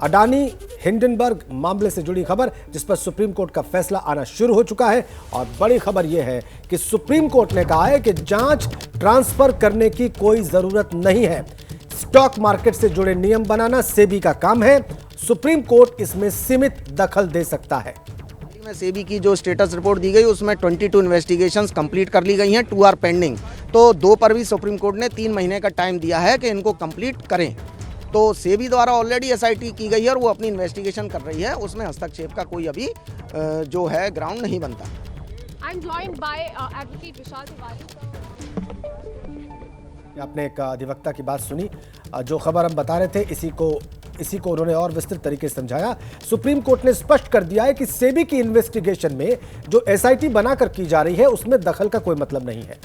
Adani Hindenburg मामले से जुड़ी खबर, जिस पर सुप्रीम कोर्ट का फैसला आना शुरू हो चुका है। और बड़ी खबर यह है कि सुप्रीम कोर्ट ने कहा है कि जांच ट्रांसफर करने की कोई जरूरत नहीं है। स्टॉक मार्केट से जुड़े नियम बनाना सेबी का काम है। सुप्रीम कोर्ट इसमें सीमित दखल दे सकता है। में सेबी की जो स्टेटस रिपोर्ट दी गई उसमें 22 इन्वेस्टिगेशंस कंप्लीट कर ली गई हैं, 2 आर पेंडिंग। तो 2 पर भी सुप्रीम कोर्ट ने 3 महीने का टाइम दिया है कि इनको कंप्लीट करें। तो सेबी द्वारा ऑलरेडी एसआईटी की गई है और वो अपनी इन्वेस्टिगेशन कर रही है, उसमें हस्तक्षेप का कोई अभी जो है ग्राउंड नहीं बनता। I'm joined by advocate विशाल तिवारी। आपने एक अधिवक्ता की बात सुनी, जो खबर हम बता रहे थे इसी को उन्होंने और विस्तृत तरीके से समझाया। सुप्रीम कोर्ट ने स्पष्ट कर दिया है कि सेबी की इन्वेस्टिगेशन में जो एसआईटी बनाकर की जा रही है उसमें दखल का कोई मतलब नहीं है।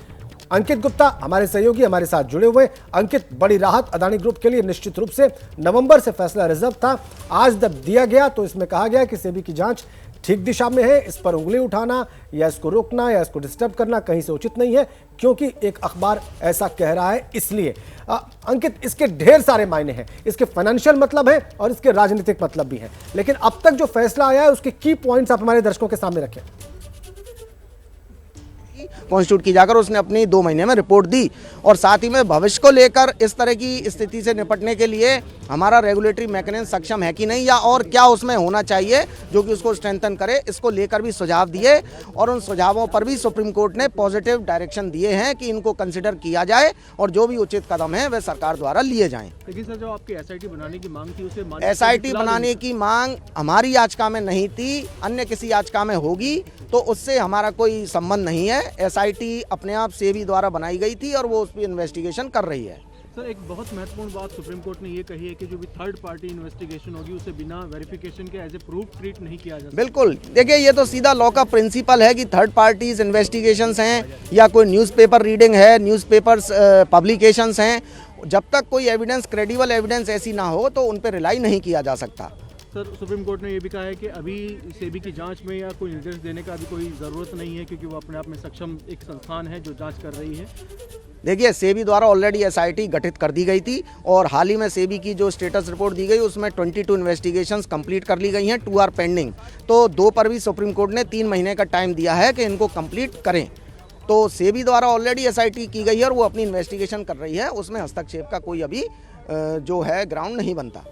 अंकित गुप्ता हमारे सहयोगी हमारे साथ जुड़े हुए। अंकित, बड़ी राहत अडानी ग्रुप के लिए। निश्चित रूप से नवंबर से फैसला रिजर्व था, आज जब दिया गया तो इसमें कहा गया कि सेबी की जांच ठीक दिशा में है। इस पर उंगली उठाना या इसको रोकना या इसको डिस्टर्ब करना कहीं से उचित नहीं है, क्योंकि एक अखबार ऐसा कह रहा है। इसलिए अंकित, इसके ढेर सारे मायने हैं। इसके फाइनेंशियल मतलब है और इसके राजनीतिक मतलब भी है, लेकिन अब तक जो फैसला आया है उसके की पॉइंट्स आप हमारे दर्शकों के सामने रखें। कॉन्स्टिट्यूट की जाकर उसने अपनी 2 महीने में रिपोर्ट दी और साथ ही में भविष्य को लेकर इस तरह की स्थिति से निपटने के लिए हमारा रेगुलेटरी मैकेनिज्म सक्षम है कि नहीं, या और क्या उसमें होना चाहिए जो कि उसको स्ट्रेंथन करे, इसको लेकर भी सुझाव दिए। और उन सुझावों पर भी सुप्रीम कोर्ट ने पॉजिटिव डायरेक्शन दिए हैं कि इनको कंसिडर किया जाए और जो भी उचित कदम है वह सरकार द्वारा लिए जाएं। लेकिन सर, जो आपकी एसआईटी बनाने की मांग थी उसे एसआईटी बनाने की मांग हमारी याचिका में नहीं थी, अन्य किसी याचिका में होगी, तो उससे हमारा कोई संबंध नहीं है। एसआईटी अपने आप सेबी द्वारा बनाई गई थी और वो उस पर इन्वेस्टिगेशन कर रही है। सर, एक बहुत महत्वपूर्ण बात सुप्रीम कोर्ट ने ये कही है कि जो भी थर्ड पार्टी इन्वेस्टिगेशन होगी उसे बिना वेरिफिकेशन के एज ए प्रूफ ट्रीट नहीं किया जा सकता। बिल्कुल, देखिए ये तो सीधा लॉ का प्रिंसिपल है कि थर्ड पार्टीज इन्वेस्टिगेशंस हैं या कोई न्यूज़पेपर रीडिंग है, न्यूज़पेपर्स पब्लिकेशंस हैं, जब तक कोई एविडेंस, क्रेडिबल एविडेंस ऐसी ना हो तो उन पर रिलाई नहीं किया जा सकता। सर, सुप्रीम कोर्ट ने ये भी कहा है कि अभी सेबी की जांच में या कोई निर्देश देने का अभी कोई ज़रूरत नहीं है, क्योंकि वो अपने आप में सक्षम एक संस्थान है जो जांच कर रही है। देखिए, सेबी द्वारा ऑलरेडी एसआईटी गठित कर दी गई थी और हाल ही में सेबी की जो स्टेटस रिपोर्ट दी गई उसमें 22 इन्वेस्टिगेशंस कंप्लीट कर ली गई हैं, 2 आर पेंडिंग। तो 2 पर भी सुप्रीम कोर्ट ने 3 महीने का टाइम दिया है कि इनको कंप्लीट करें। तो सेबी द्वारा ऑलरेडी एसआईटी की गई है और वो अपनी इन्वेस्टिगेशन कर रही है, उसमें हस्तक्षेप का कोई अभी जो है ग्राउंड नहीं बनता।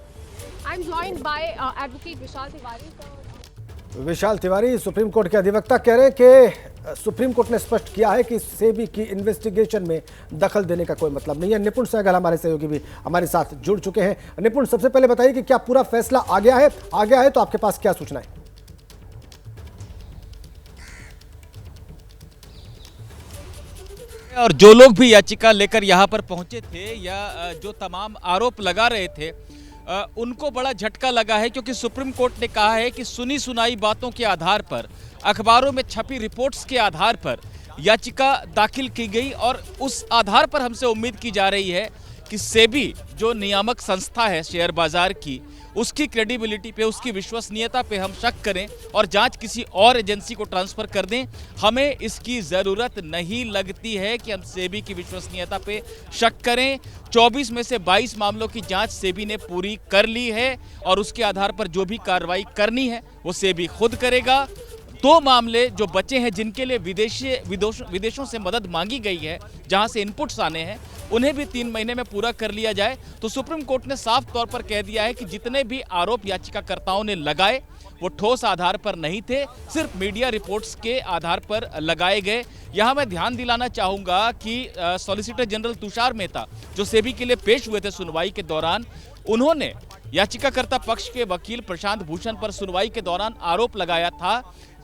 I'm joined by advocate Vishal Tiwari. Vishal Tiwari, supreme court के अधिवक्ता कह रहे हैं कि सुप्रीम कोर्ट ने स्पष्ट किया है कि सेबी की इन्वेस्टिगेशन में दखल देने का कोई मतलब नहीं है। निपुण सहगल हमारे सहयोगी भी हमारे साथ जुड़ चुके हैं। निपुण, सबसे पहले बताइए कि क्या पूरा फैसला आ गया है तो आपके पास क्या सूचना है? और जो लोग भी याचिका लेकर यहाँ पर पहुंचे थे या जो तमाम आरोप लगा रहे थे, उनको बड़ा झटका लगा है, क्योंकि सुप्रीम कोर्ट ने कहा है कि सुनी सुनाई बातों के आधार पर, अखबारों में छपी रिपोर्ट्स के आधार पर याचिका दाखिल की गई और उस आधार पर हमसे उम्मीद की जा रही है कि सेबी जो नियामक संस्था है शेयर बाजार की, उसकी क्रेडिबिलिटी पे, उसकी विश्वसनीयता पे हम शक करें और जांच किसी और एजेंसी को ट्रांसफर कर दें। हमें इसकी ज़रूरत नहीं लगती है कि हम सेबी की विश्वसनीयता पे शक करें। 24 में से 22 मामलों की जांच सेबी ने पूरी कर ली है और उसके आधार पर जो भी कार्रवाई करनी है वो सेबी खुद करेगा। 2 मामले जो बचे हैं जिनके लिए विदेशों से मदद मांगी गई है, जहां से इनपुट्स आने हैं, उन्हें भी 3 महीने में पूरा कर लिया जाए। तो सुप्रीम कोर्ट ने साफ तौर पर कह दिया है कि जितने भी आरोप याचिकाकर्ताओं ने लगाए वो ठोस आधार पर नहीं थे, सिर्फ मीडिया रिपोर्ट्स के आधार पर लगाए गए। यहाँ मैं ध्यान दिलाना चाहूँगा कि सॉलिसिटर जनरल तुषार मेहता जो सेबी के लिए पेश हुए थे सुनवाई के दौरान, उन्होंने याचिकाकर्ता पक्ष के वकील प्रशांत भूषण पर सुनवाई के दौरान आरोप लगाया था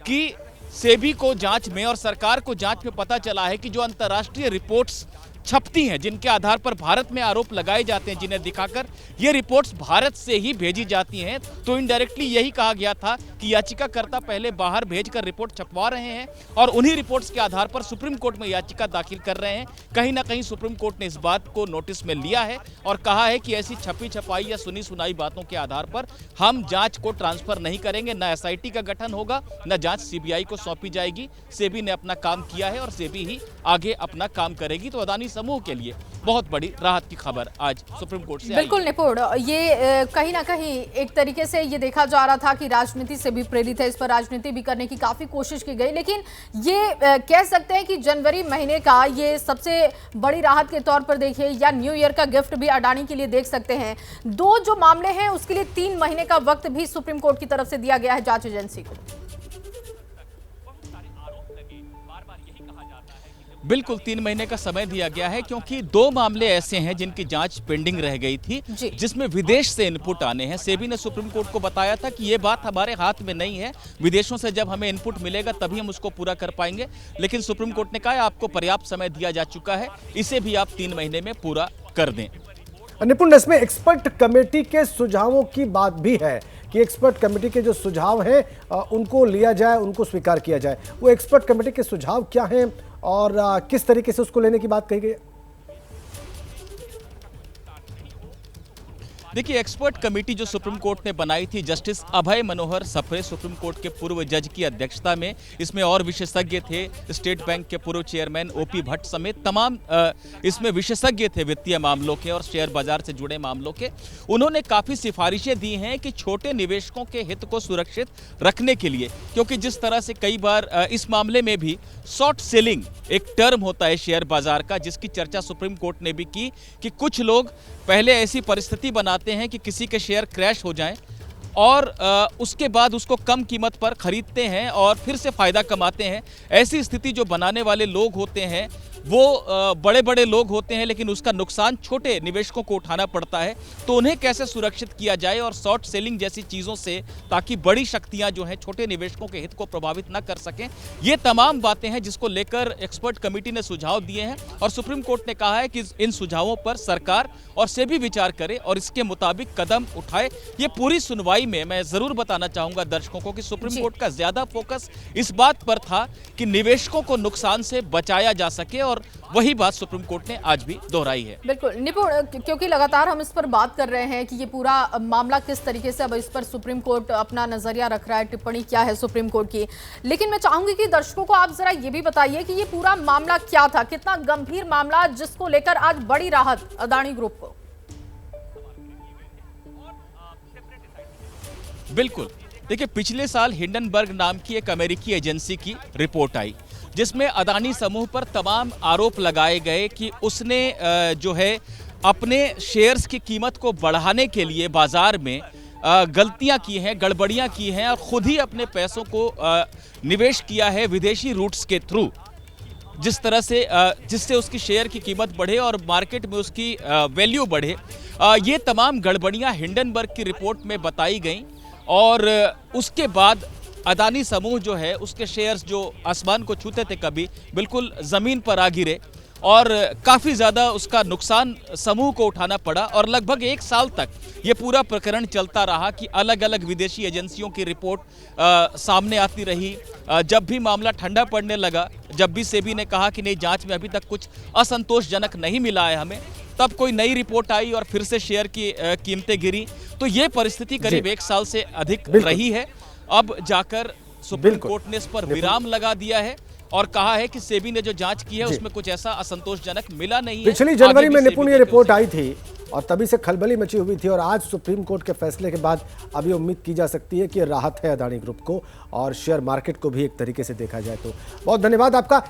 कि सेबी को जांच में और सरकार को जांच में पता चला है कि जो अंतर्राष्ट्रीय रिपोर्ट्स छपती हैं, जिनके आधार पर भारत में आरोप लगाए जाते हैं, जिन्हें दिखाकर ये रिपोर्ट्स भारत से ही भेजी जाती हैं, तो इनडायरेक्टली यही कहा गया था कि याचिकाकर्ता पहले बाहर भेजकर रिपोर्ट छपवा रहे हैं और उन्हीं रिपोर्ट्स के आधार पर सुप्रीम कोर्ट में याचिका दाखिल कर रहे हैं। कहीं ना कहीं सुप्रीम कोर्ट ने इस बात को नोटिस में लिया है और कहा है कि ऐसी छपी छपाई या सुनी सुनाई बातों के आधार पर हम जांच को ट्रांसफर नहीं करेंगे, न एसआईटी का गठन होगा, न जांच सीबीआई को सौंपी जाएगी। सेबी ने अपना काम किया है और सेबी ही आगे अपना काम करेगी। तो अडानी समूह के लिए बहुत बड़ी राहत की खबर आज सुप्रीम कोर्ट से आई। बिल्कुल निपुण, ये कहीं ना कहीं एक तरीके से ये देखा जा रहा था कि राजनीति से भी प्रेरित है, इस पर राजनीति भी करने की काफी कोशिश की गई, लेकिन ये कह सकते हैं कि जनवरी महीने का ये सबसे बड़ी राहत के तौर पर देखिए या न्यू ईयर का गिफ्ट भी अडानी के लिए देख सकते हैं। दो जो मामले हैं उसके लिए 3 महीने का वक्त भी सुप्रीम कोर्ट की तरफ से दिया गया है जांच एजेंसी को। बिल्कुल 3 महीने का समय दिया गया है, क्योंकि 2 मामले ऐसे हैं जिनकी जांच पेंडिंग रह गई थी, जिसमें विदेश से इनपुट आने हैं। सेबी ने सुप्रीम कोर्ट को बताया था कि ये बात हमारे हाथ में नहीं है, विदेशों से जब हमें इनपुट मिलेगा तभी हम उसको पूरा कर पाएंगे, लेकिन सुप्रीम कोर्ट ने कहा आपको पर्याप्त समय दिया जा चुका है, इसे भी आप 3 महीने में पूरा कर दें। निपुण, इसमें एक्सपर्ट कमेटी के सुझावों की बात भी है कि एक्सपर्ट कमेटी के जो सुझाव हैं उनको लिया जाए, उनको स्वीकार किया जाए। वो एक्सपर्ट कमेटी के सुझाव क्या हैं और किस तरीके से उसको लेने की बात कही गई है? देखिए, एक्सपर्ट कमेटी जो सुप्रीम कोर्ट ने बनाई थी, जस्टिस अभय मनोहर सप्रे सुप्रीम कोर्ट के पूर्व जज की अध्यक्षता में, इसमें और विशेषज्ञ थे, स्टेट बैंक के पूर्व चेयरमैन ओपी भट्ट समेत तमाम इसमें विशेषज्ञ थे वित्तीय मामलों के और शेयर बाजार से जुड़े मामलों के। उन्होंने काफ़ी सिफारिशें दी हैं कि छोटे निवेशकों के हित को सुरक्षित रखने के लिए, क्योंकि जिस तरह से कई बार इस मामले में भी शॉर्ट सेलिंग एक टर्म होता है शेयर बाजार का, जिसकी चर्चा सुप्रीम कोर्ट ने भी की कि कुछ लोग पहले ऐसी परिस्थिति बनाते हैं कि किसी के शेयर क्रैश हो जाएं और उसके बाद उसको कम कीमत पर खरीदते हैं और फिर से फ़ायदा कमाते हैं। ऐसी स्थिति जो बनाने वाले लोग होते हैं वो बड़े बड़े लोग होते हैं, लेकिन उसका नुकसान छोटे निवेशकों को उठाना पड़ता है। तो उन्हें कैसे सुरक्षित किया जाए और शॉर्ट सेलिंग जैसी चीज़ों से, ताकि बड़ी शक्तियां जो हैं छोटे निवेशकों के हित को प्रभावित न कर सकें, ये तमाम बातें हैं जिसको लेकर एक्सपर्ट कमेटी ने सुझाव दिए हैं और सुप्रीम कोर्ट ने कहा है कि इन सुझावों पर सरकार और सेबी विचार करे और इसके मुताबिक कदम उठाए। ये पूरी सुनवाई में मैं ज़रूर बताना चाहूँगा दर्शकों को कि सुप्रीम कोर्ट का ज़्यादा फोकस इस बात पर था कि निवेशकों को नुकसान से बचाया जा सके, और वही बात सुप्रीम कोर्ट ने आज भी दोहराई है। बिल्कुल निपुण, क्योंकि लगातार हम इस पर बात कर रहे हैं कि ये पूरा मामला किस तरीके से अब इस पर सुप्रीम कोर्ट अपना नजरिया रख रहा है, टिप्पणी क्या है सुप्रीम कोर्ट की, लेकिन मैं चाहूंगी कि दर्शकों को आप जरा ये भी बताइए कि ये पूरा मामला क्या था, कितना गंभीर मामला जिसको लेकर आज बड़ी राहत अदानी ग्रुप को। बिल्कुल, देखिए, पिछले साल हिंडनबर्ग नाम की एक अमेरिकी एजेंसी की रिपोर्ट आई, जिसमें अदानी समूह पर तमाम आरोप लगाए गए कि उसने जो है अपने शेयर्स की कीमत को बढ़ाने के लिए बाजार में गलतियां की हैं, गड़बड़ियां की हैं और खुद ही अपने पैसों को निवेश किया है विदेशी रूट्स के थ्रू, जिस तरह से जिससे उसकी शेयर की कीमत बढ़े और मार्केट में उसकी वैल्यू बढ़े। ये तमाम गड़बड़ियां हिंडनबर्ग की रिपोर्ट में बताई गई और उसके बाद अदानी समूह जो है उसके शेयर्स जो आसमान को छूते थे कभी, बिल्कुल ज़मीन पर आ गिरे और काफ़ी ज़्यादा उसका नुकसान समूह को उठाना पड़ा। और लगभग 1 साल तक ये पूरा प्रकरण चलता रहा कि अलग अलग विदेशी एजेंसियों की रिपोर्ट सामने आती रही। जब भी मामला ठंडा पड़ने लगा, जब भी सेबी ने कहा कि नहीं, जांच में अभी तक कुछ असंतोषजनक नहीं मिला है हमें, तब कोई नई रिपोर्ट आई और फिर से शेयर की कीमतें गिरी। तो ये परिस्थिति करीब 1 साल से अधिक रही है। अब जाकर सुप्रीम कोर्ट ने इस पर विराम लगा दिया है और कहा है कि सेबी ने जो जांच की है उसमें कुछ ऐसा असंतोषजनक मिला नहीं है। पिछली जनवरी में निपुण ये रिपोर्ट आई थी और तभी से खलबली मची हुई थी और आज सुप्रीम कोर्ट के फैसले के बाद अभी उम्मीद की जा सकती है कि राहत है अदानी ग्रुप को और शेयर मार्केट को भी एक तरीके से देखा जाए तो। बहुत धन्यवाद आपका।